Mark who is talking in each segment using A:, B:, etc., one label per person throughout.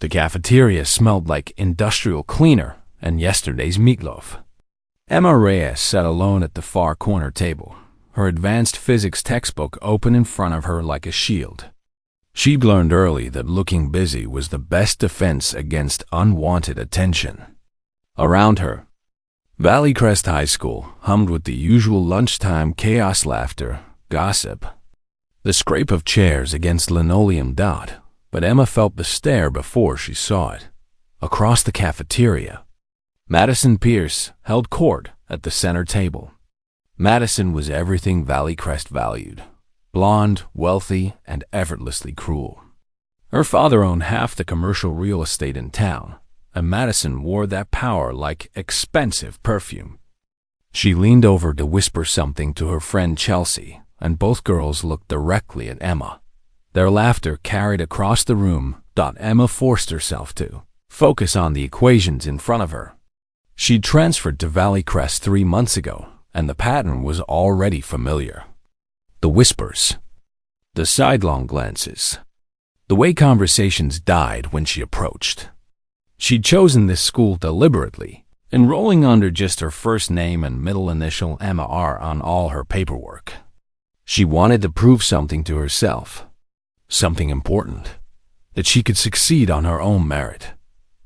A: The cafeteria smelled like industrial cleaner and yesterday's meatloaf. Emma Reyes sat alone at the far corner table, her advanced physics textbook open in front of her like a shield. She'd learned early that looking busy was the best defense against unwanted attention. Around her, Valley Crest High School hummed with the usual lunchtime chaos, laughter, gossip, the scrape of chairs against linoleum dot, but Emma felt the stare before she saw it. Across the cafeteria, Madison Pierce held court at the center table. Madison was everything Valley Crest valued: blonde, wealthy, and effortlessly cruel. Her father owned half the commercial real estate in town, and Madison wore that power like expensive perfume. She leaned over to whisper something to her friend Chelsea, and both girls looked directly at Emma. Their laughter carried across the room. Emma forced herself to focus on the equations in front of her. She'd transferred to Valley Crest 3 months ago, and the pattern was already familiar. The whispers, the sidelong glances, the way conversations died when she approached. She'd chosen this school deliberately, enrolling under just her first name and middle initial Emma R on all her paperwork. She wanted to prove something to herself, something important, that she could succeed on her own merit,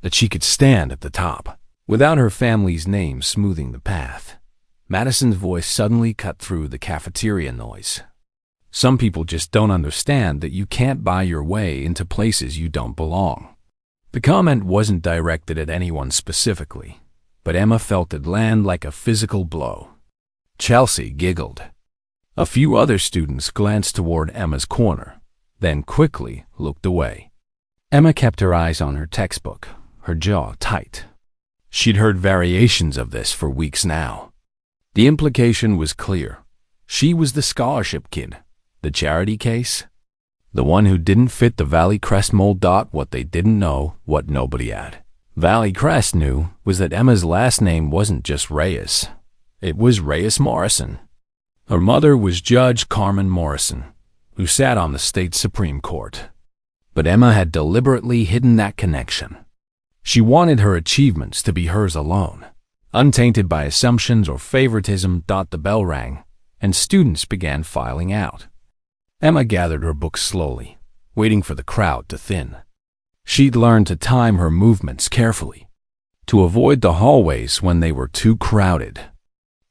A: that she could stand at the top, without her family's name smoothing the path. Madison's voice suddenly cut through the cafeteria noise. Some people just don't understand that you can't buy your way into places you don't belong. The comment wasn't directed at anyone specifically, but Emma felt it land like a physical blow. Chelsea giggled. A few other students glanced toward Emma's corner, then quickly looked away. Emma kept her eyes on her textbook, her jaw tight. She'd heard variations of this for weeks now. The implication was clear. She was the scholarship kid, the charity case, the one who didn't fit the Valley Crest mold. What they didn't know, what nobody had. Valley Crest knew, was that Emma's last name wasn't just Reyes. It was Reyes Morrison. Her mother was Judge Carmen Morrison, who sat on the state Supreme Court. But Emma had deliberately hidden that connection. She wanted her achievements to be hers alone, untainted by assumptions or favoritism. The bell rang, and students began filing out. Emma gathered her books slowly, waiting for the crowd to thin. She'd learned to time her movements carefully, to avoid the hallways when they were too crowded.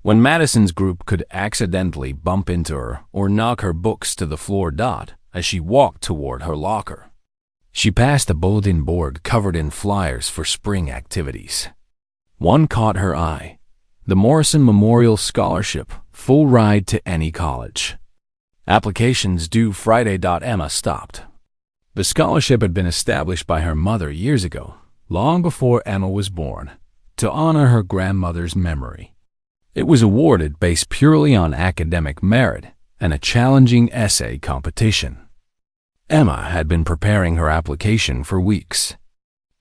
A: When Madison's group could accidentally bump into her or knock her books to the floor. As she walked toward her locker, she passed a bulletin board covered in flyers for spring activities. One caught her eye: the Morrison Memorial Scholarship, full ride to any college. Applications due Friday. Emma stopped. The scholarship had been established by her mother years ago, long before Emma was born, to honor her grandmother's memory. It was awarded based purely on academic merit and a challenging essay competition. Emma had been preparing her application for weeks,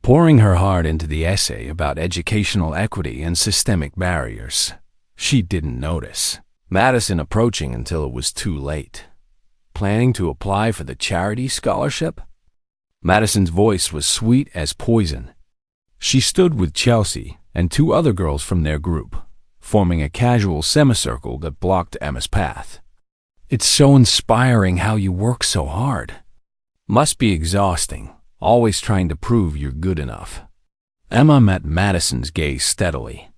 A: pouring her heart into the essay about educational equity and systemic barriers. She didn't notice Madison approaching until it was too late. Planning to apply for the charity scholarship? Madison's voice was sweet as poison. She stood with Chelsea and 2 other girls from their group, forming a casual semicircle that blocked Emma's path. "It's so inspiring how you work so hard. Must be exhausting, always trying to prove you're good enough." Emma met Madison's gaze steadily.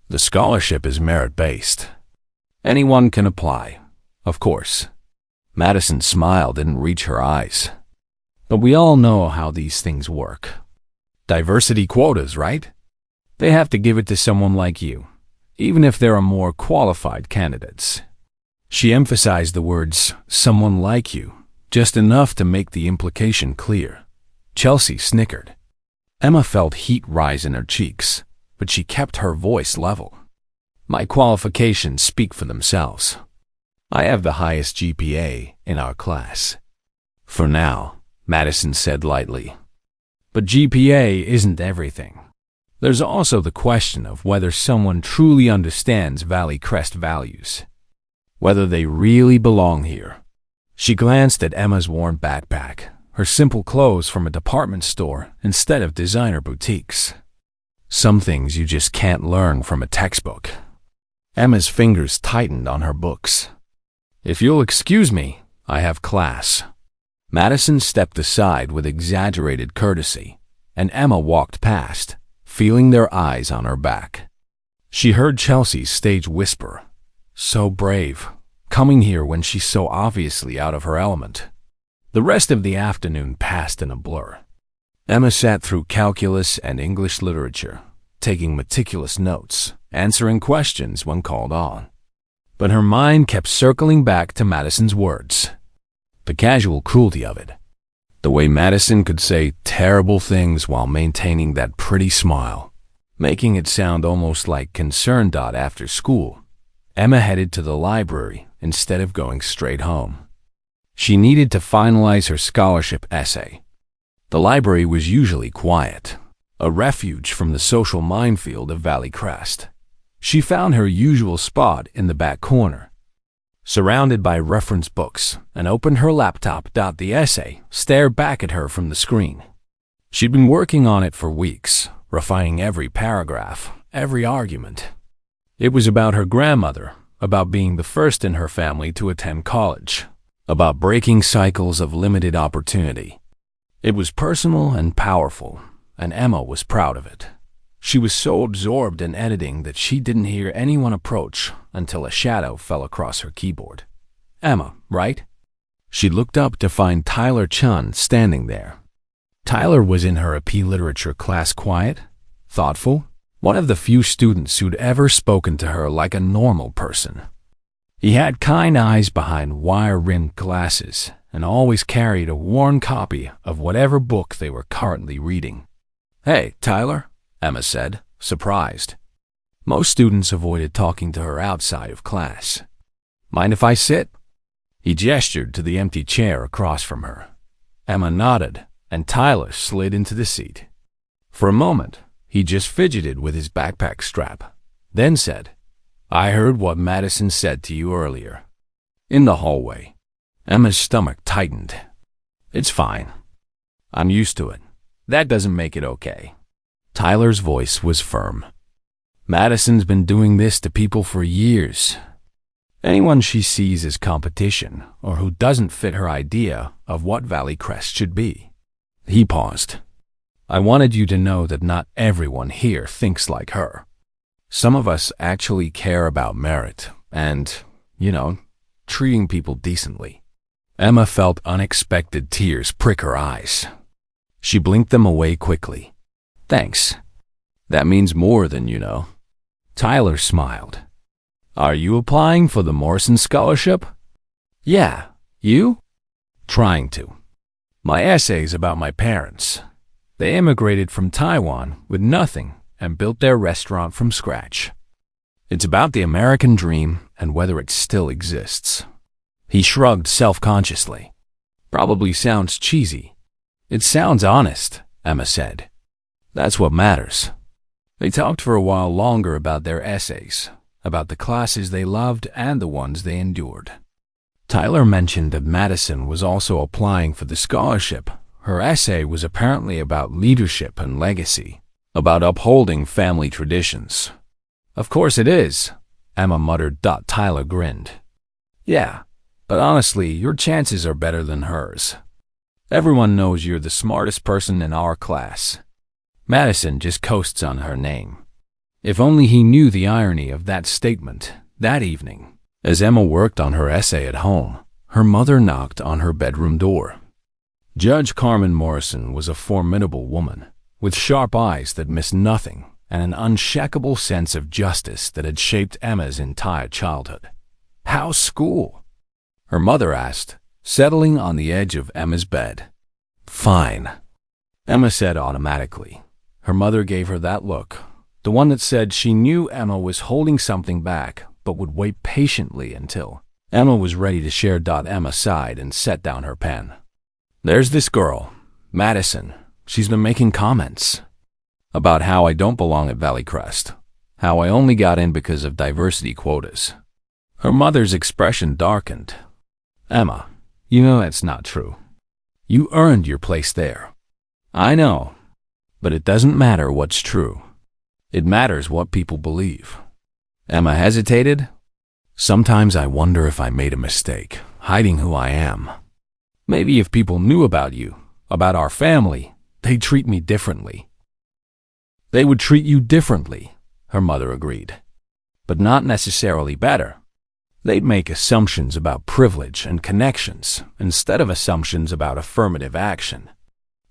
A: "The scholarship is merit-based. Anyone can apply, of course." Madison's smile didn't reach her eyes. "But we all know how these things work. Diversity quotas, right? They have to give it to someone like you, even if there are more qualified candidates." She emphasized the words, "someone like you," just enough to make the implication clear. Chelsea snickered. Emma felt heat rise in her cheeks, but she kept her voice level. "My qualifications speak for themselves. I have the highest GPA in our class." "For now," Madison said lightly. "But GPA isn't everything. There's also the question of whether someone truly understands Valley Crest values, whether they really belong here." She glanced at Emma's worn backpack, her simple clothes from a department store instead of designer boutiques. Some things you just can't learn from a textbook. Emma's fingers tightened on her books. "If you'll excuse me, I have class." Madison stepped aside with exaggerated courtesy, and Emma walked past, feeling their eyes on her back. She heard Chelsea's stage whisper, "So brave, coming here when she's so obviously out of her element." The rest of the afternoon passed in a blur. Emma sat through calculus and English literature, taking meticulous notes, answering questions when called on. But her mind kept circling back to Madison's words. The casual cruelty of it. The way Madison could say terrible things while maintaining that pretty smile, making it sound almost like concern. After school, Emma headed to the library instead of going straight home. She needed to finalize her scholarship essay. The library was usually quiet, a refuge from the social minefield of Valley Crest. She found her usual spot in the back corner, surrounded by reference books, and opened her laptop. The essay stared back at her from the screen. She'd been working on it for weeks, refining every paragraph, every argument. It was about her grandmother, about being the first in her family to attend college, about breaking cycles of limited opportunity. It was personal and powerful, and Emma was proud of it. She was so absorbed in editing that she didn't hear anyone approach until a shadow fell across her keyboard. "Emma, right?" She looked up to find Tyler Chun standing there. Tyler was in her AP literature class, quiet, thoughtful, one of the few students who'd ever spoken to her like a normal person. He had kind eyes behind wire-rimmed glasses and always carried a worn copy of whatever book they were currently reading. "Hey, Tyler," Emma said, surprised. Most students avoided talking to her outside of class. "Mind if I sit?" He gestured to the empty chair across from her. Emma nodded, and Tyler slid into the seat. For a moment, he just fidgeted with his backpack strap, then said, "I heard what Madison said to you earlier." In the hallway, Emma's stomach tightened. "It's fine. I'm used to it. That doesn't make it okay." Tyler's voice was firm. "Madison's been doing this to people for years. Anyone she sees as competition or who doesn't fit her idea of what Valley Crest should be." He paused. "I wanted you to know that not everyone here thinks like her. Some of us actually care about merit and, treating people decently." Emma felt unexpected tears prick her eyes. She blinked them away quickly. "Thanks. That means more than you know." Tyler smiled. "Are you applying for the Morrison Scholarship?" "Yeah. You?" "Trying to. My essay's about my parents. They immigrated from Taiwan with nothing and built their restaurant from scratch. It's about the American dream and whether it still exists." He shrugged self-consciously. "Probably sounds cheesy." "It sounds honest," Emma said. "That's what matters." They talked for a while longer about their essays, about the classes they loved and the ones they endured. Tyler mentioned that Madison was also applying for the scholarship. Her essay was apparently about leadership and legacy, about upholding family traditions. "Of course it is," Emma muttered. Tyler grinned. "Yeah, but honestly, your chances are better than hers. Everyone knows you're the smartest person in our class. Madison just coasts on her name." If only he knew the irony of that statement. That evening, as Emma worked on her essay at home, her mother knocked on her bedroom door. Judge Carmen Morrison was a formidable woman, with sharp eyes that missed nothing and an unshakable sense of justice that had shaped Emma's entire childhood. "How's school?" her mother asked, settling on the edge of Emma's bed. "Fine," Emma said automatically. Her mother gave her that look, the one that said she knew Emma was holding something back but would wait patiently until Emma was ready to share. Emma sighed and set down her pen. "There's this girl, Madison. She's been making comments about how I don't belong at Valley Crest, how I only got in because of diversity quotas." Her mother's expression darkened. "Emma, you know that's not true." You earned your place there. I know, but it doesn't matter what's true. It matters what people believe. Emma hesitated. Sometimes I wonder if I made a mistake, hiding who I am. Maybe if people knew about you, about our family, they'd treat me differently. They would treat you differently, her mother agreed, but not necessarily better. They'd make assumptions about privilege and connections instead of assumptions about affirmative action.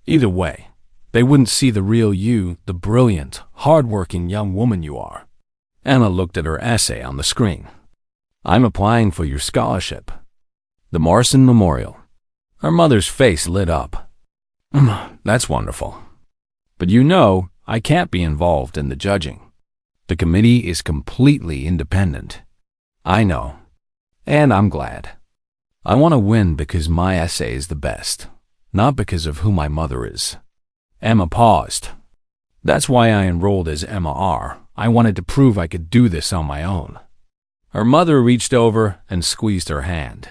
A: Either way, they wouldn't see the real you, the brilliant, hard-working young woman you are. Emma looked at her essay on the screen. I'm applying for your scholarship. The Morrison Memorial. Her mother's face lit up. That's wonderful. But you know, I can't be involved in the judging. The committee is completely independent. I know. And I'm glad. I want to win because my essay is the best, not because of who my mother is. Emma paused. That's why I enrolled as Emma R. I wanted to prove I could do this on my own. Her mother reached over and squeezed her hand.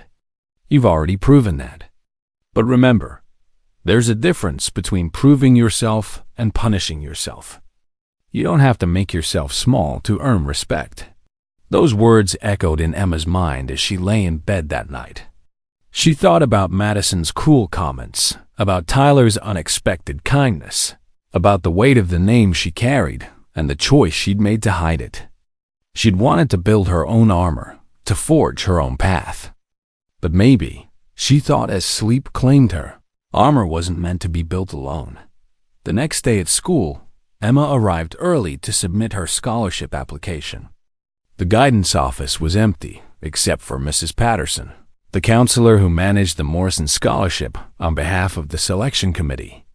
A: You've already proven that. But remember, there's a difference between proving yourself and punishing yourself. You don't have to make yourself small to earn respect. Those words echoed in Emma's mind as she lay in bed that night. She thought about Madison's cruel comments, about Tyler's unexpected kindness, about the weight of the name she carried and the choice she'd made to hide it. She'd wanted to build her own armor, to forge her own path. But maybe, she thought as sleep claimed her, armor wasn't meant to be built alone. The next day at school, Emma arrived early to submit her scholarship application. The guidance office was empty, except for Mrs. Patterson, the counselor who managed the Morrison Scholarship on behalf of the selection committee.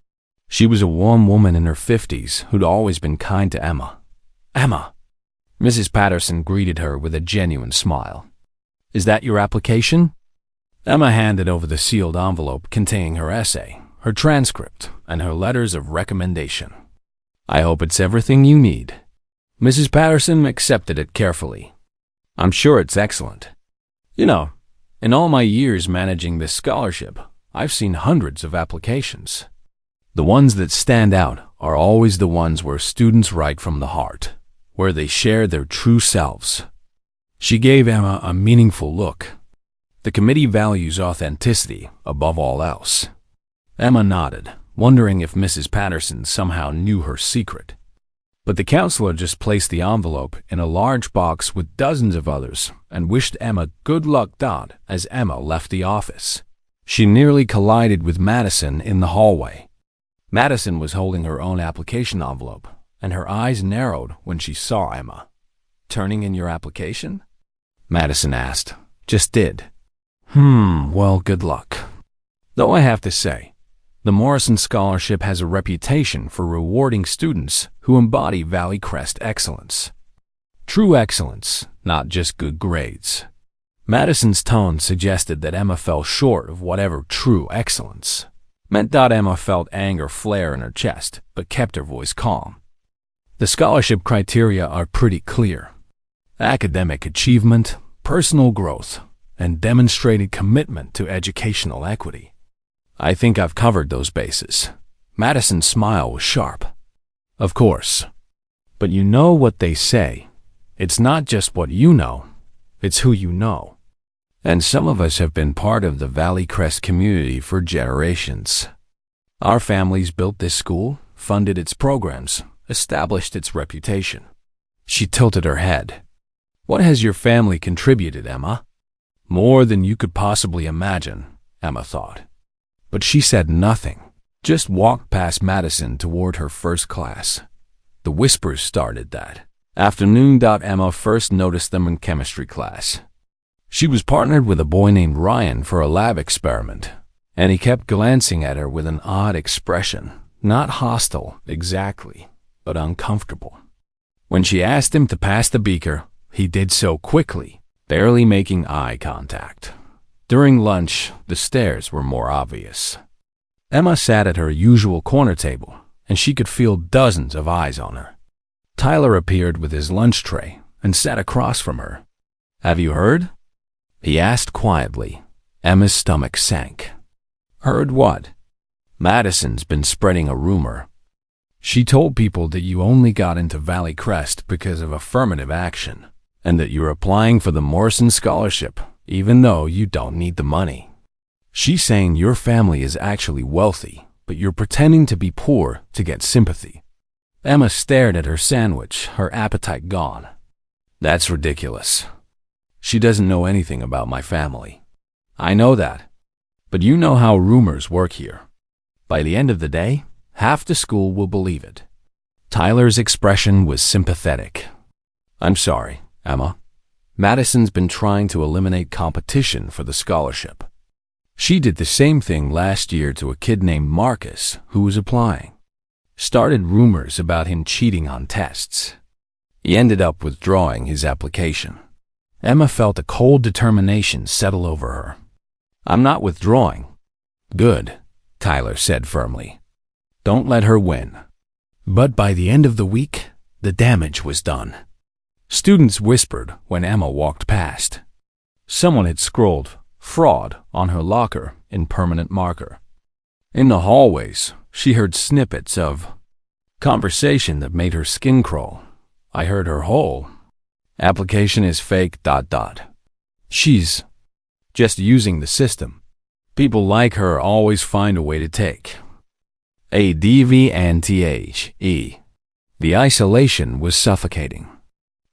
A: She was a warm woman in her 50s who'd always been kind to Emma. Emma! Mrs. Patterson greeted her with a genuine smile. Is that your application? Emma handed over the sealed envelope containing her essay, her transcript, and her letters of recommendation. I hope it's everything you need. Mrs. Patterson accepted it carefully. I'm sure it's excellent. You know, in all my years managing this scholarship, I've seen hundreds of applications. The ones that stand out are always the ones where students write from the heart, where they share their true selves. She gave Emma a meaningful look. The committee values authenticity above all else. Emma nodded, wondering if Mrs. Patterson somehow knew her secret. But the counselor just placed the envelope in a large box with dozens of others and wished Emma good luck as Emma left the office. She nearly collided with Madison in the hallway. Madison was holding her own application envelope, and her eyes narrowed when she saw Emma. Turning in your application? Madison asked. Just did. Well, good luck. Though I have to say, the Morrison Scholarship has a reputation for rewarding students who embody Valley Crest excellence. True excellence, not just good grades. Madison's tone suggested that Emma fell short of whatever true excellence meant. Emma felt anger flare in her chest, but kept her voice calm. The scholarship criteria are pretty clear. Academic achievement, personal growth, and demonstrated commitment to educational equity. I think I've covered those bases. Madison's smile was sharp. Of course. But you know what they say. It's not just what you know, it's who you know. And some of us have been part of the Valley Crest community for generations. Our families built this school, funded its programs, established its reputation. She tilted her head. What has your family contributed, Emma? More than you could possibly imagine, Emma thought. But she said nothing, just walked past Madison toward her first class. The whispers started that afternoon. Emma first noticed them in chemistry class. She was partnered with a boy named Ryan for a lab experiment, and he kept glancing at her with an odd expression, not hostile exactly, but uncomfortable. When she asked him to pass the beaker, he did so quickly, barely making eye contact. During lunch, the stares were more obvious. Emma sat at her usual corner table, and she could feel dozens of eyes on her. Tyler appeared with his lunch tray and sat across from her. Have you heard? He asked quietly. Emma's stomach sank. Heard what? Madison's been spreading a rumor. She told people that you only got into Valley Crest because of affirmative action, and that you're applying for the Morrison Scholarship, even though you don't need the money. She's saying your family is actually wealthy, but you're pretending to be poor to get sympathy. Emma stared at her sandwich, her appetite gone. That's ridiculous. She doesn't know anything about my family. I know that. But you know how rumors work here. By the end of the day, half the school will believe it. Tyler's expression was sympathetic. I'm sorry, Emma. Madison's been trying to eliminate competition for the scholarship. She did the same thing last year to a kid named Marcus who was applying. Started rumors about him cheating on tests. He ended up withdrawing his application. Emma felt a cold determination settle over her. I'm not withdrawing. Good, Tyler said firmly. Don't let her win. But by the end of the week, the damage was done. Students whispered when Emma walked past. Someone had scrawled fraud on her locker in permanent marker. In the hallways, she heard snippets of conversation that made her skin crawl. I heard her whole application is fake ... She's just using the system. People like her always find a way to take advantage. The isolation was suffocating.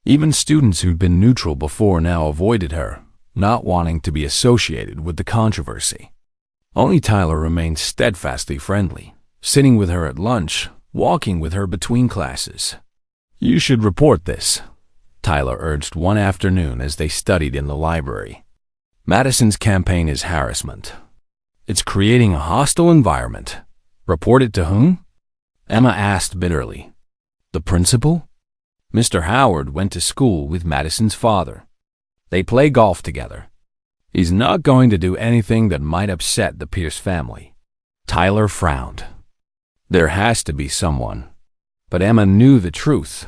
A: Even students who'd been neutral before now avoided her, not wanting to be associated with the controversy. Only Tyler remained steadfastly friendly, sitting with her at lunch, walking with her between classes. You should report this, Tyler urged one afternoon as they studied in the library. Madison's campaign is harassment. It's creating a hostile environment. Report it to whom? Emma asked bitterly. The principal? Mr. Howard went to school with Madison's father. They play golf together. He's not going to do anything that might upset the Pierce family. Tyler frowned. There has to be someone. But Emma knew the truth.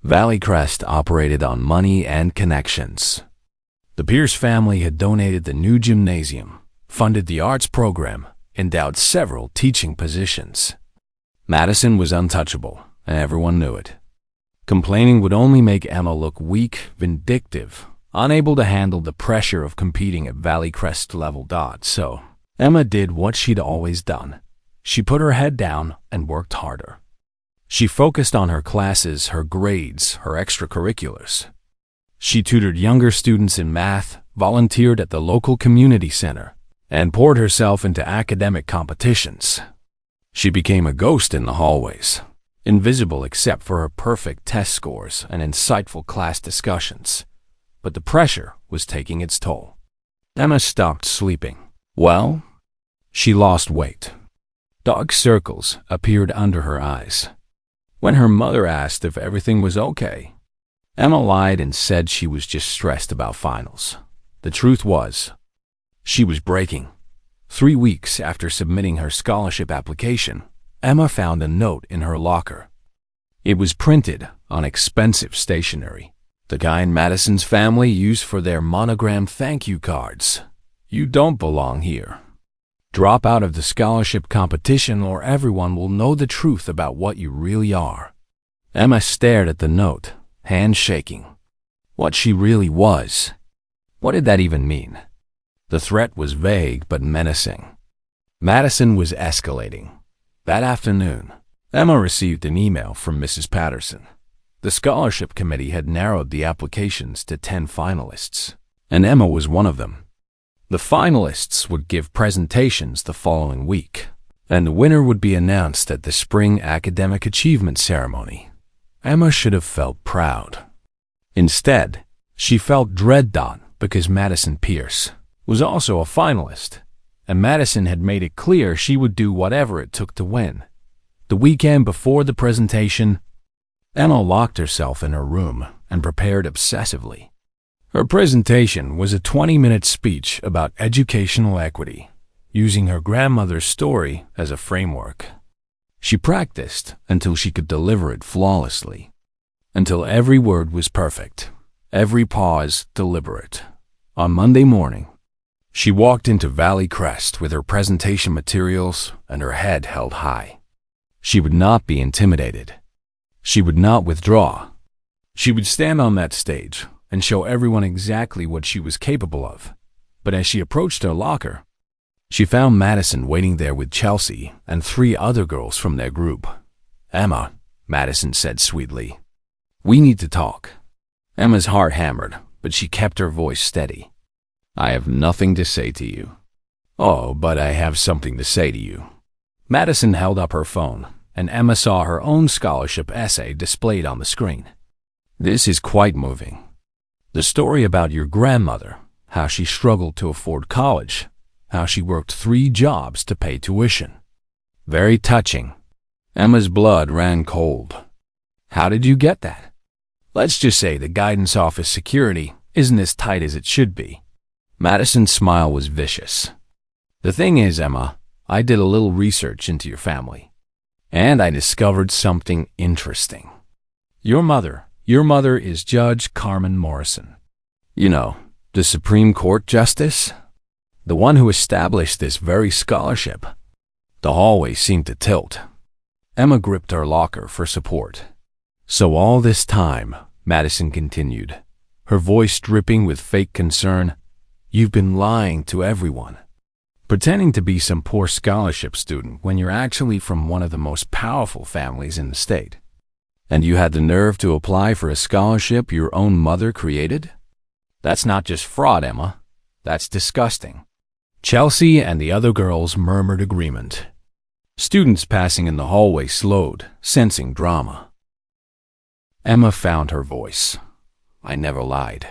A: Valley Crest operated on money and connections. The Pierce family had donated the new gymnasium, funded the arts program, endowed several teaching positions. Madison was untouchable, and everyone knew it. Complaining would only make Emma look weak, vindictive, unable to handle the pressure of competing at Valley Crest level. So Emma did what she'd always done. She put her head down and worked harder. She focused on her classes, her grades, her extracurriculars. She tutored younger students in math, volunteered at the local community center, and poured herself into academic competitions. She became a ghost in the hallways, invisible except for her perfect test scores and insightful class discussions. But the pressure was taking its toll. Emma stopped sleeping. Well, she lost weight. Dark circles appeared under her eyes. When her mother asked if everything was okay, Emma lied and said she was just stressed about finals. The truth was, she was breaking. 3 weeks after submitting her scholarship application, Emma found a note in her locker. It was printed on expensive stationery, the kind Madison's family used for their monogrammed thank you cards. You don't belong here. Drop out of the scholarship competition or everyone will know the truth about what you really are. Emma stared at the note, hands shaking. What she really was. What did that even mean? The threat was vague but menacing. Madison was escalating. That afternoon, Emma received an email from Mrs. Patterson. The scholarship committee had narrowed the applications to 10 finalists, and Emma was one of them. The finalists would give presentations the following week, and the winner would be announced at the spring academic achievement ceremony. Emma should have felt proud. Instead, she felt dread because Madison Pierce was also a finalist, and Madison had made it clear she would do whatever it took to win. The weekend before the presentation, Emma locked herself in her room and prepared obsessively. Her presentation was a 20-minute speech about educational equity, using her grandmother's story as a framework. She practiced until she could deliver it flawlessly, until every word was perfect, every pause deliberate. On Monday morning, She walked into Valley Crest with her presentation materials and her head held high. She would not be intimidated. She would not withdraw. She would stand on that stage and show everyone exactly what she was capable of. But as she approached her locker, she found Madison waiting there with Chelsea and 3 other girls from their group. "Emma," Madison said sweetly, "we need to talk." Emma's heart hammered, but she kept her voice steady. "I have nothing to say to you." "Oh, but I have something to say to you." Madison held up her phone, and Emma saw her own scholarship essay displayed on the screen. "This is quite moving. The story about your grandmother, how she struggled to afford college, how she worked 3 jobs to pay tuition. Very touching." Emma's blood ran cold. "How did you get that?" "Let's just say the guidance office security isn't as tight as it should be." Madison's smile was vicious. "The thing is, Emma, I did a little research into your family, and I discovered something interesting. Your mother is Judge Carmen Morrison. You know, the Supreme Court Justice? The one who established this very scholarship." The hallway seemed to tilt. Emma gripped her locker for support. "So all this time," Madison continued, her voice dripping with fake concern, "you've been lying to everyone, pretending to be some poor scholarship student when you're actually from one of the most powerful families in the state. And you had the nerve to apply for a scholarship your own mother created? That's not just fraud, Emma. That's disgusting." Chelsea and the other girls murmured agreement. Students passing in the hallway slowed, sensing drama. Emma found her voice. "I never lied.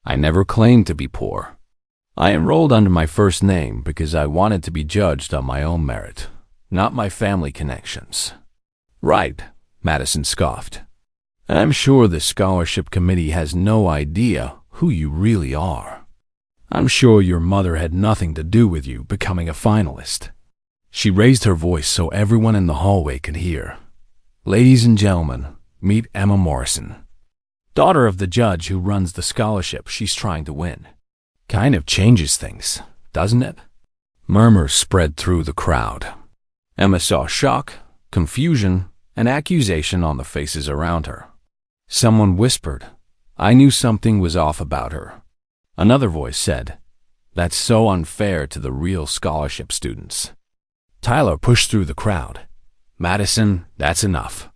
A: I never claimed to be poor. I enrolled under my first name because I wanted to be judged on my own merit, not my family connections." "Right," Madison scoffed. "I'm sure the scholarship committee has no idea who you really are. I'm sure your mother had nothing to do with you becoming a finalist." She raised her voice so everyone in the hallway could hear. "Ladies and gentlemen, meet Emma Morrison, daughter of the judge who runs the scholarship she's trying to win." Kind of changes things, doesn't it? Murmurs spread through the crowd. Emma saw shock, confusion, and accusation on the faces around her. Someone whispered, "I knew something was off about her." Another voice said, "That's so unfair to the real scholarship students." Tyler pushed through the crowd. "Madison, that's enough.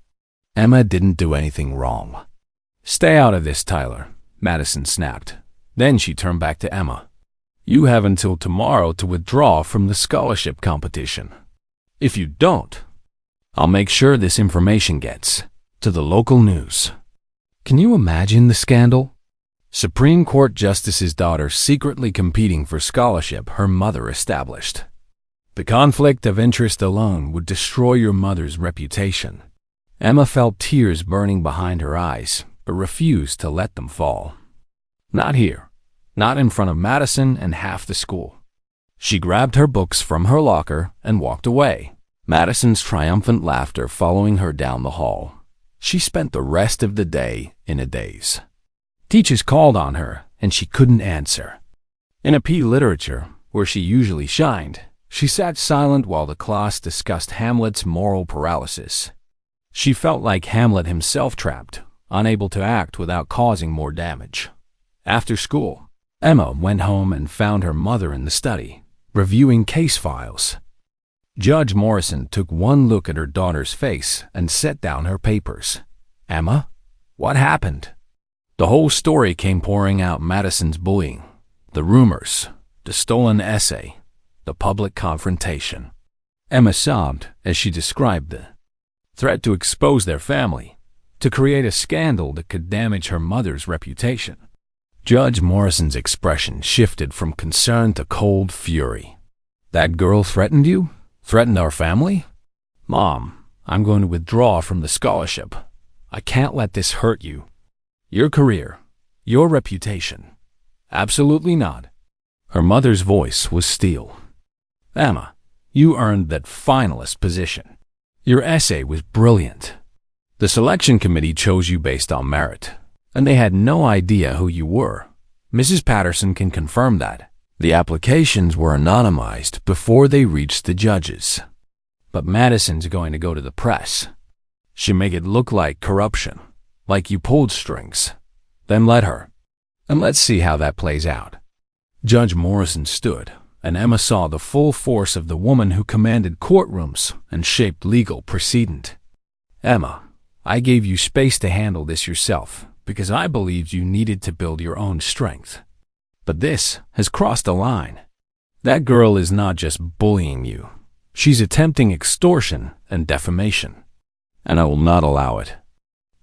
A: Emma didn't do anything wrong." "Stay out of this, Tyler," Madison snapped. Then she turned back to Emma. "You have until tomorrow to withdraw from the scholarship competition. If you don't, I'll make sure this information gets to the local news." Can you imagine the scandal? Supreme Court Justice's daughter secretly competing for scholarship her mother established. The conflict of interest alone would destroy your mother's reputation. Emma felt tears burning behind her eyes, but refused to let them fall. Not here. Not in front of Madison and half the school. She grabbed her books from her locker and walked away, Madison's triumphant laughter following her down the hall. She spent the rest of the day in a daze. Teachers called on her, and she couldn't answer. In a P literature, where she usually shined, she sat silent while the class discussed Hamlet's moral paralysis. She felt like Hamlet himself trapped, unable to act without causing more damage. After school, Emma went home and found her mother in the study, reviewing case files. Judge Morrison took one look at her daughter's face and set down her papers. "Emma, what happened?" The whole story came pouring out: Madison's bullying, the rumors, the stolen essay, the public confrontation. Emma sobbed as she described the threat to expose their family, to create a scandal that could damage her mother's reputation. Judge Morrison's expression shifted from concern to cold fury. "That girl threatened you? Threatened our family? Mom, I'm going to withdraw from the scholarship. I can't let this hurt you. Your career, your reputation. Absolutely not." Her mother's voice was steel. "Emma, you earned that finalist position. Your essay was brilliant. The selection committee chose you based on merit, and they had no idea who you were. Mrs. Patterson can confirm that. The applications were anonymized before they reached the judges. But Madison's going to go to the press. She make it look like corruption, like you pulled strings. Then let her. And let's see how that plays out. Judge Morrison stood, and Emma saw the full force of the woman who commanded courtrooms and shaped legal precedent. Emma, I gave you space to handle this yourself because I believed you needed to build your own strength. But this has crossed a line. That girl is not just bullying you. She's attempting extortion and defamation. And I will not allow it.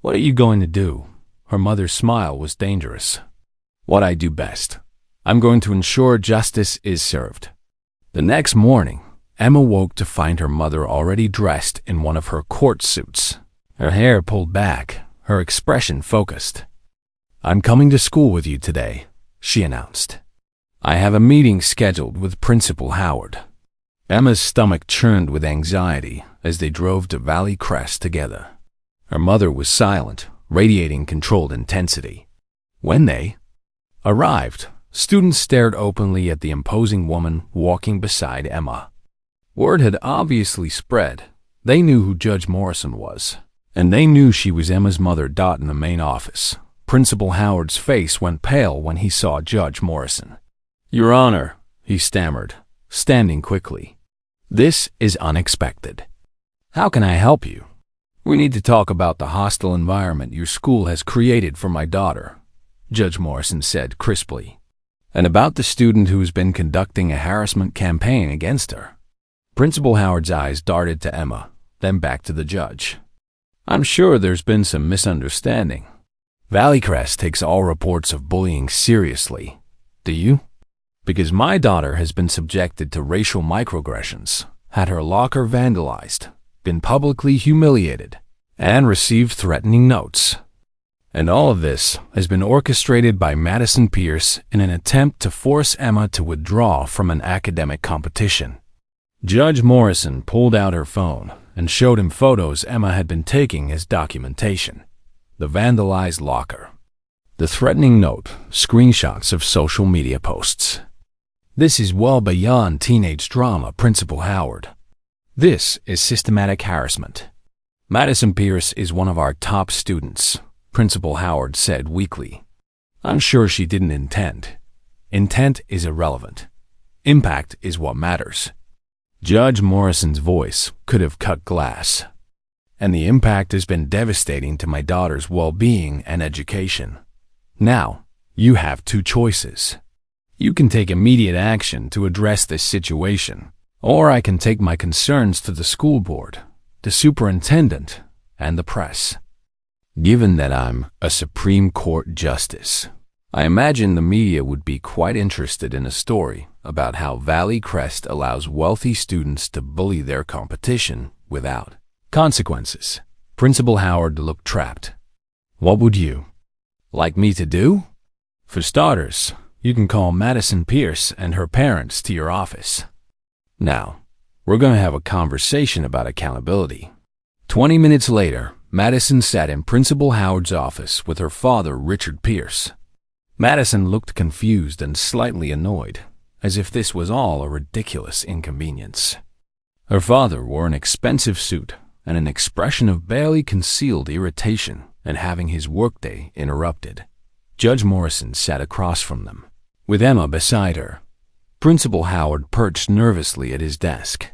A: What are you going to do? Her mother's smile was dangerous. What I do best. I'm going to ensure justice is served. The next morning, Emma woke to find her mother already dressed in one of her court suits. Her hair pulled back, her expression focused. I'm coming to school with you today, she announced. I have a meeting scheduled with Principal Howard. Emma's stomach churned with anxiety as they drove to Valley Crest together. Her mother was silent, radiating controlled intensity. When they arrived, students stared openly at the imposing woman walking beside Emma. Word had obviously spread. They knew who Judge Morrison was, and they knew she was Emma's mother. In the main office, Principal Howard's face went pale when he saw Judge Morrison. Your Honor, he stammered, standing quickly. This is unexpected. How can I help you? We need to talk about the hostile environment your school has created for my daughter, Judge Morrison said crisply, and about the student who has been conducting a harassment campaign against her. Principal Howard's eyes darted to Emma, then back to the judge. I'm sure there's been some misunderstanding. Valleycrest takes all reports of bullying seriously. Do you? Because my daughter has been subjected to racial microaggressions, had her locker vandalized, been publicly humiliated, and received threatening notes. And all of this has been orchestrated by Madison Pierce in an attempt to force Emma to withdraw from an academic competition. Judge Morrison pulled out her phone and showed him photos Emma had been taking as documentation. The vandalized locker, the threatening note, screenshots of social media posts. This is well beyond teenage drama, Principal Howard. This is systematic harassment. Madison Pierce is one of our top students, Principal Howard said weakly. I'm sure she didn't intend. Intent is irrelevant. Impact is what matters. Judge Morrison's voice could have cut glass. And the impact has been devastating to my daughter's well-being and education. Now, you have two choices. You can take immediate action to address this situation, or I can take my concerns to the school board, the superintendent, and the press. Given that I'm a Supreme Court justice, I imagine the media would be quite interested in a story about how Valley Crest allows wealthy students to bully their competition without consequences. Principal Howard looked trapped. What would you like me to do? For starters, you can call Madison Pierce and her parents to your office. Now, we're going to have a conversation about accountability. 20 minutes later, Madison sat in Principal Howard's office with her father, Richard Pierce. Madison looked confused and slightly annoyed, as if this was all a ridiculous inconvenience. Her father wore an expensive suit and an expression of barely concealed irritation at having his workday interrupted. Judge Morrison sat across from them, with Emma beside her. Principal Howard perched nervously at his desk.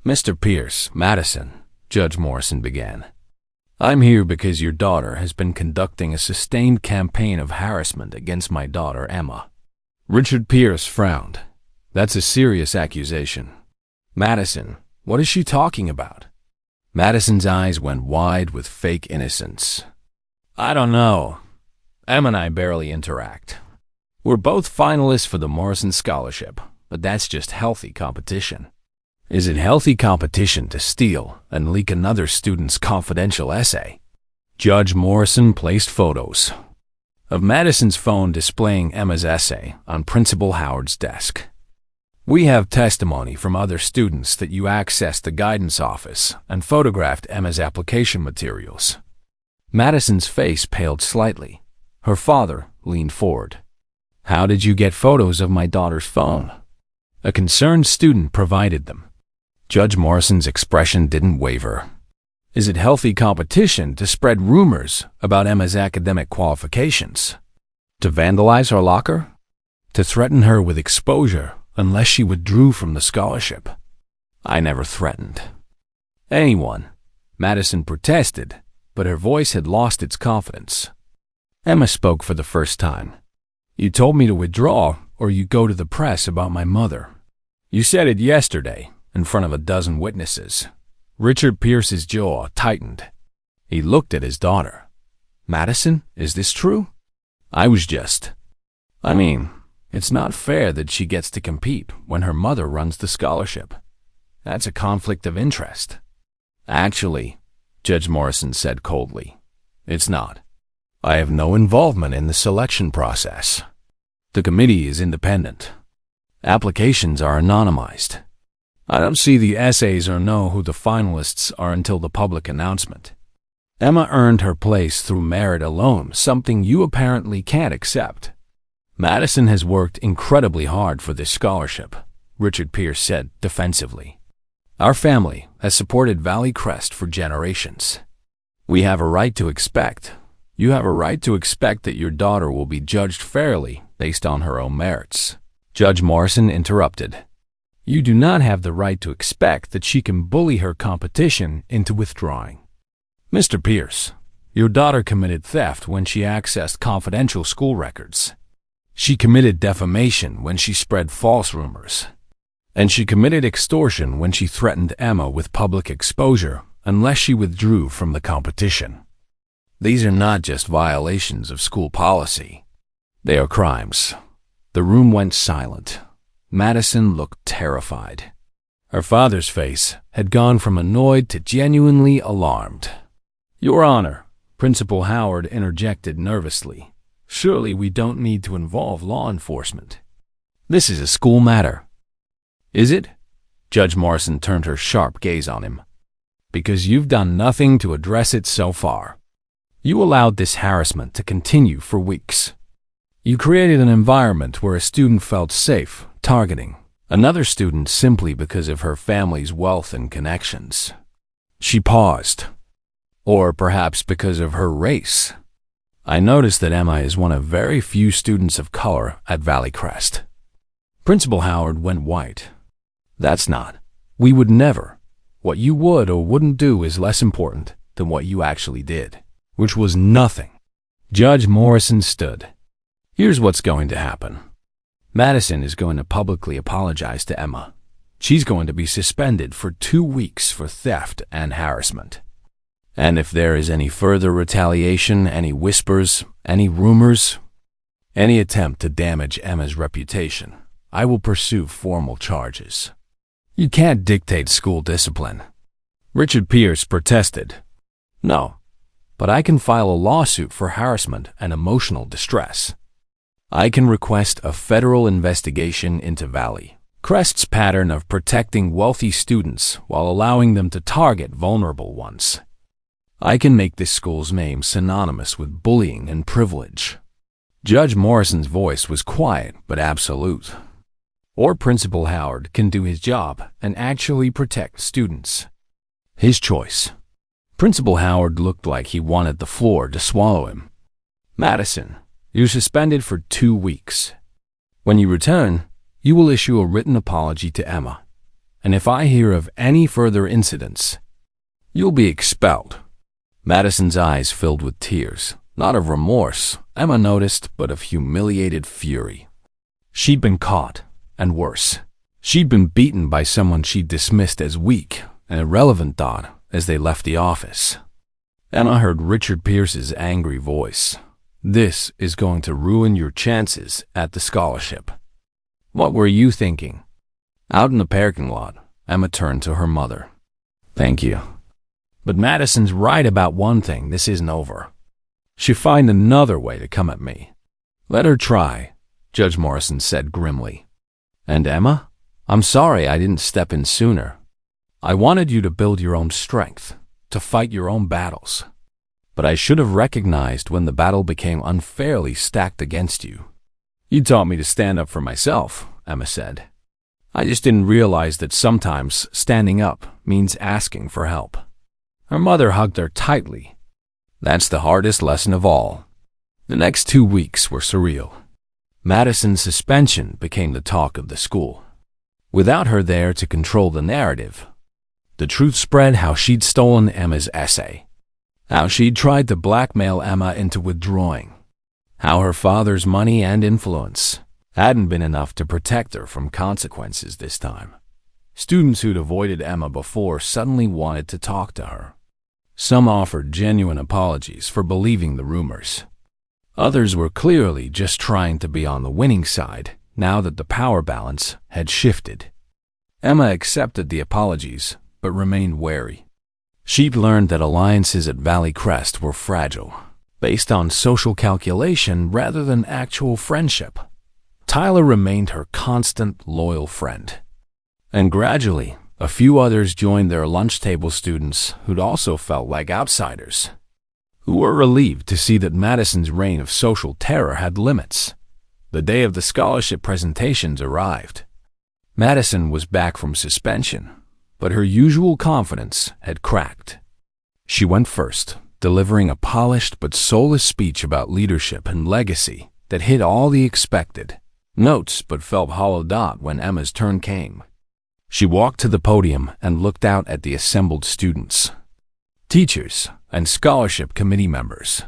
A: Mr. Pierce, Madison, Judge Morrison began. I'm here because your daughter has been conducting a sustained campaign of harassment against my daughter, Emma. Richard Pierce frowned. That's a serious accusation. Madison, what is she talking about? Madison's eyes went wide with fake innocence. I don't know. Emma and I barely interact. We're both finalists for the Morrison Scholarship, but that's just healthy competition. Is it healthy competition to steal and leak another student's confidential essay? Judge Morrison placed photos of Madison's phone displaying Emma's essay on Principal Howard's desk. We have testimony from other students that you accessed the guidance office and photographed Emma's application materials. Madison's face paled slightly. Her father leaned forward. How did you get photos of my daughter's phone? A concerned student provided them. Judge Morrison's expression didn't waver. Is it healthy competition to spread rumors about Emma's academic qualifications? To vandalize her locker? To threaten her with exposure unless she withdrew from the scholarship? I never threatened anyone. Madison protested, but her voice had lost its confidence. Emma spoke for the first time. You told me to withdraw or you go to the press about my mother. You said it yesterday in front of a dozen witnesses. Richard Pierce's jaw tightened. He looked at his daughter. Madison, is this true? It's not fair that she gets to compete when her mother runs the scholarship. That's a conflict of interest. Actually, Judge Morrison said coldly, it's not. I have no involvement in the selection process. The committee is independent. Applications are anonymized. I don't see the essays or know who the finalists are until the public announcement. Emma earned her place through merit alone, something you apparently can't accept. Madison has worked incredibly hard for this scholarship, Richard Pierce said defensively. Our family has supported Valley Crest for generations. You have a right to expect that your daughter will be judged fairly based on her own merits. Judge Morrison interrupted. You do not have the right to expect that she can bully her competition into withdrawing. Mr. Pierce, your daughter committed theft when she accessed confidential school records. She committed defamation when she spread false rumors. And she committed extortion when she threatened Emma with public exposure unless she withdrew from the competition. These are not just violations of school policy. They are crimes. The room went silent. Madison looked terrified. Her father's face had gone from annoyed to genuinely alarmed. Your Honor, Principal Howard interjected nervously. Surely we don't need to involve law enforcement. This is a school matter. Is it? Judge Morrison turned her sharp gaze on him. Because you've done nothing to address it so far. You allowed this harassment to continue for weeks. You created an environment where a student felt safe targeting another student simply because of her family's wealth and connections. She paused. Or perhaps because of her race. I noticed that Emma is one of very few students of color at Valley Crest. Principal Howard went white. That's not. We would never. What you would or wouldn't do is less important than what you actually did, which was nothing. Judge Morrison stood. Here's what's going to happen. Madison is going to publicly apologize to Emma. She's going to be suspended for 2 weeks for theft and harassment. And if there is any further retaliation, any whispers, any rumors, any attempt to damage Emma's reputation, I will pursue formal charges. You can't dictate school discipline. Richard Pierce protested. No, but I can file a lawsuit for harassment and emotional distress. I can request a federal investigation into Valley Crest's pattern of protecting wealthy students while allowing them to target vulnerable ones. I can make this school's name synonymous with bullying and privilege. Judge Morrison's voice was quiet but absolute. Or Principal Howard can do his job and actually protect students. His choice. Principal Howard looked like he wanted the floor to swallow him. Madison, you're suspended for 2 weeks. When you return, you will issue a written apology to Emma. And if I hear of any further incidents, you'll be expelled. Madison's eyes filled with tears, not of remorse, Emma noticed, but of humiliated fury. She'd been caught, and worse. She'd been beaten by someone she'd dismissed as weak and irrelevant as they left the office. Emma heard Richard Pierce's angry voice. This is going to ruin your chances at the scholarship. What were you thinking? Out in the parking lot, Emma turned to her mother. Thank you. But Madison's right about one thing, this isn't over. She'll find another way to come at me. Let her try, Judge Morrison said grimly. And Emma, I'm sorry I didn't step in sooner. I wanted you to build your own strength, to fight your own battles. But I should have recognized when the battle became unfairly stacked against you. "You taught me to stand up for myself," Emma said. "I just didn't realize that sometimes standing up means asking for help." Her mother hugged her tightly. "That's the hardest lesson of all." The next 2 weeks were surreal. Madison's suspension became the talk of the school. Without her there to control the narrative, the truth spread how she'd stolen Emma's essay, how she'd tried to blackmail Emma into withdrawing, how her father's money and influence hadn't been enough to protect her from consequences this time. Students who'd avoided Emma before suddenly wanted to talk to her. Some offered genuine apologies for believing the rumors. Others were clearly just trying to be on the winning side now that the power balance had shifted. Emma accepted the apologies, but remained wary. She'd learned that alliances at Valley Crest were fragile, based on social calculation rather than actual friendship. Tyler remained her constant, loyal friend. And gradually, a few others joined their lunch table students who'd also felt like outsiders, who were relieved to see that Madison's reign of social terror had limits. The day of the scholarship presentations arrived. Madison was back from suspension, but her usual confidence had cracked. She went first, delivering a polished but soulless speech about leadership and legacy that hit all the expected notes but felt hollowed out when Emma's turn came. She walked to the podium and looked out at the assembled students, teachers, and scholarship committee members.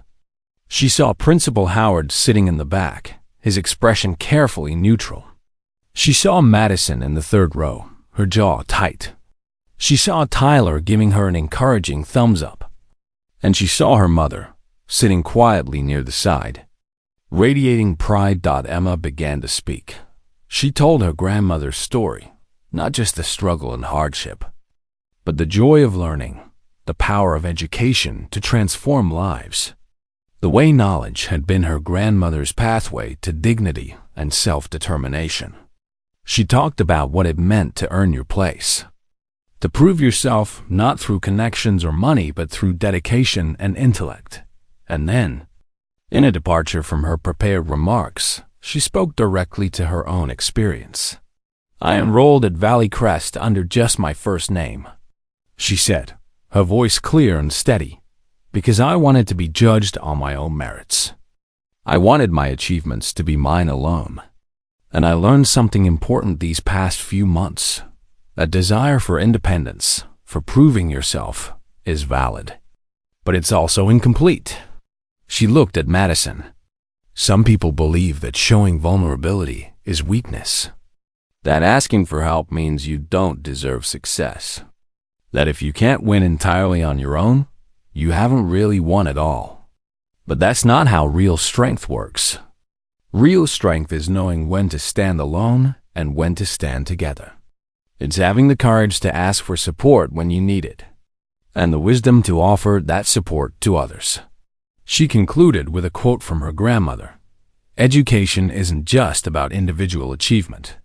A: She saw Principal Howard sitting in the back, his expression carefully neutral. She saw Madison in the third row, her jaw tight. She saw Tyler giving her an encouraging thumbs up. And she saw her mother, sitting quietly near the side. Radiating pride, Emma began to speak. She told her grandmother's story, not just the struggle and hardship, but the joy of learning, the power of education to transform lives. The way knowledge had been her grandmother's pathway to dignity and self-determination. She talked about what it meant to earn your place, to prove yourself not through connections or money but through dedication and intellect. And then, in a departure from her prepared remarks, she spoke directly to her own experience. "I enrolled at Valley Crest under just my first name," she said, her voice clear and steady, "because I wanted to be judged on my own merits. I wanted my achievements to be mine alone. And I learned something important these past few months. That desire for independence, for proving yourself, is valid. But it's also incomplete." She looked at Madison. "Some people believe that showing vulnerability is weakness. That asking for help means you don't deserve success. That if you can't win entirely on your own, you haven't really won at all. But that's not how real strength works. Real strength is knowing when to stand alone and when to stand together. It's having the courage to ask for support when you need it, and the wisdom to offer that support to others." She concluded with a quote from her grandmother. "Education isn't just about individual achievement.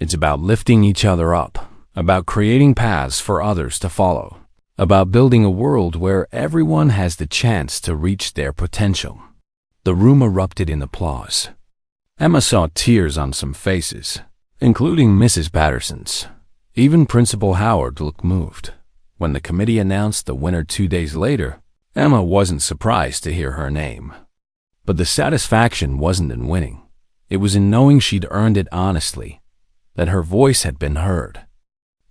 A: It's about lifting each other up, about creating paths for others to follow, about building a world where everyone has the chance to reach their potential." The room erupted in applause. Emma saw tears on some faces, including Mrs. Patterson's. Even Principal Howard looked moved. When the committee announced the winner 2 days later, Emma wasn't surprised to hear her name. But the satisfaction wasn't in winning. It was in knowing she'd earned it honestly, that her voice had been heard,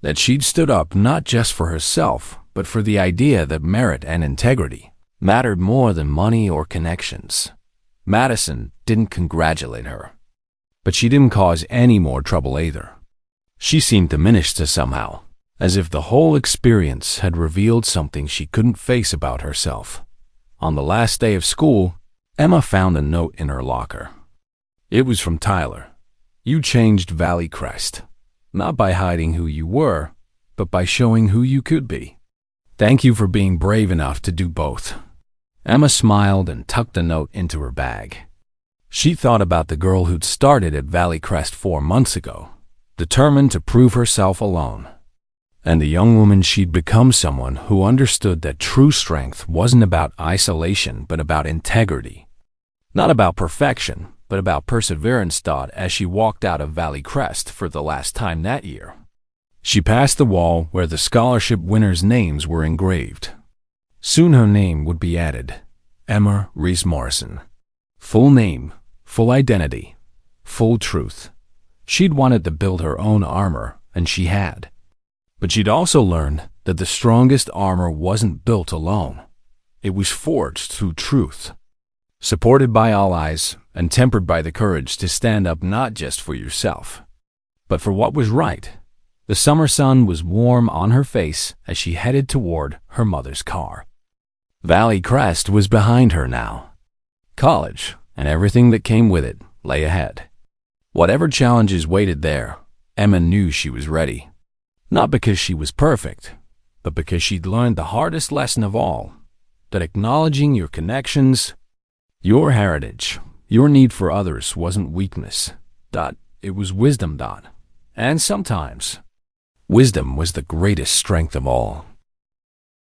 A: that she'd stood up not just for herself, but for the idea that merit and integrity mattered more than money or connections. Madison didn't congratulate her, but she didn't cause any more trouble either. She seemed diminished somehow, as if the whole experience had revealed something she couldn't face about herself. On the last day of school, Emma found a note in her locker. It was from Tyler. "You changed Valley Crest, not by hiding who you were, but by showing who you could be. Thank you for being brave enough to do both." Emma smiled and tucked the note into her bag. She thought about the girl who'd started at Valley Crest 4 months ago, determined to prove herself alone, and the young woman she'd become, someone who understood that true strength wasn't about isolation but about integrity, not about perfection, but about perseverance. As she walked out of Valley Crest for the last time that year, she passed the wall where the scholarship winners' names were engraved. Soon her name would be added: Emma Reese Morrison. Full name, full identity, full truth. She'd wanted to build her own armor, and she had. But she'd also learned that the strongest armor wasn't built alone. It was forged through truth, supported by allies and tempered by the courage to stand up not just for yourself, but for what was right. The summer sun was warm on her face as she headed toward her mother's car. Valley Crest was behind her now. College, and everything that came with it, lay ahead. Whatever challenges waited there, Emma knew she was ready. Not because she was perfect, but because she'd learned the hardest lesson of all, that acknowledging your connections, your heritage, your need for others wasn't weakness. It was wisdom. And sometimes, wisdom was the greatest strength of all.